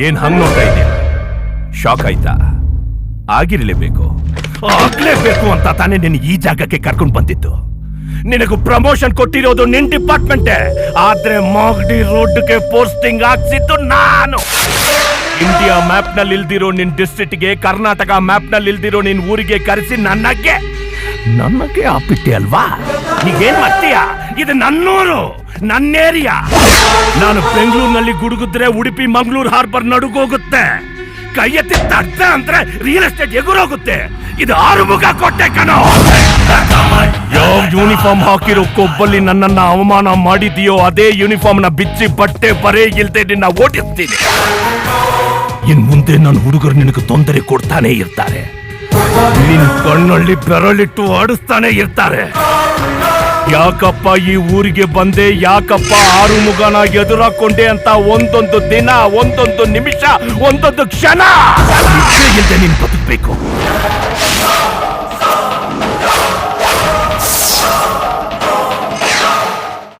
ಏನ್ ಹಂಗ್ ನೋಡ್ತಾ ಇದೆಯಾ? ಶಾಕ್ ಆಯ್ತಾ? ಆಗಿರ್ಲೇಬೇಕು, ಆಗ್ಲೇಬೇಕು ಅಂತ ತಾನೇ ನಿನ್ನ ಈ ಜಾಗಕ್ಕೆ ಕರ್ಕೊಂಡು ಬಂದಿದ್ದು. ನಿನಗೂ ಪ್ರಮೋಷನ್ ಕೊಟ್ಟಿರೋದು ನಿನ್ ಡಿಪಾರ್ಟ್ಮೆಂಟೇ, ಆದ್ರೆ ಮಾಗಡಿ ರೋಡ್ಗೆ ಪೋಸ್ಟಿಂಗ್ ಹಾಕ್ಸಿದ್ದು ನಾನು. ಇಂಡಿಯಾ ಮ್ಯಾಪ್ ನಲ್ಲಿ ಇಲ್ದಿರೋ ನಿನ್ ಡಿಸ್ಟ್ರಿಕ್ಟ್ಗೆ, ಕರ್ನಾಟಕ ಮ್ಯಾಪ್ ನಲ್ಲಿ ಇಲ್ದಿರೋ ನಿನ್ ಊರಿಗೆ ಕರೆಸಿ ನನಗೆ ಆಪಿಟ್ಟೆ ಅಲ್ವಾ? ಈಗೇನ್ ಮಾಡ್ತೀಯ? ಇದು ನನ್ನೂರು, ನನ್ನ ಏರಿಯಾ. ನಾನು ಬೆಂಗಳೂರಿನಲ್ಲಿ ಗುಡುಗುದ್ರೆ ಉಡುಪಿ ಮಂಗಳೂರು ಹಾರ್ಬರ್ ನಡುಗೋಗುತ್ತೆ. ಕೈ ಎತ್ತಿ ತಡ್ದ ಅಂದ್ರೆ ರಿಯಲ್ ಎಸ್ಟೇಟ್ ಎಗುರೋಗುತ್ತೆ. ಇದು ಆರುಮುಗ ಕೊಟ್ಟೆ ಕಣೋ. ಯಾವ ಯೂನಿಫಾರ್ಮ್ ಹಾಕಿರೋ ಕೊಬ್ಬಲ್ಲಿ ನನ್ನನ್ನ ಅವಮಾನ ಮಾಡಿದೀಯೋ ಅದೇ ಯೂನಿಫಾರ್ಮ್ ನ ಬಿಚ್ಚಿ ಬಟ್ಟೆ ಬರೇ ಇಲ್ದೆ ನಿನ್ನ ಓಡಿಸ್ತೀನಿ. ಇನ್ ಮುಂದೆ ನನ್ನ ಹುಡುಗರು ನಿನಗೆ ತೊಂದರೆ ಕೊಡ್ತಾನೆ ಇರ್ತಾರೆ. ನಿನ್ ಕಣ್ಣಲ್ಲಿ ಬೆರಳಿಟ್ಟು ಆಡಿಸ್ತಾನೆ ಇರ್ತಾರೆ. ಯಾಕಪ್ಪ ಈ ಊರಿಗೆ ಬಂದೆ, ಯಾಕಪ್ಪ ಆರುಮುಗನ ಎದುರಾಕೊಂಡೆ ಅಂತ ಒಂದೊಂದು ದಿನ, ಒಂದೊಂದು ನಿಮಿಷ, ಒಂದೊಂದು ಕ್ಷಣ ಇಲ್ಲದೆ ನೀನ್ ಬದುಕಬೇಕು.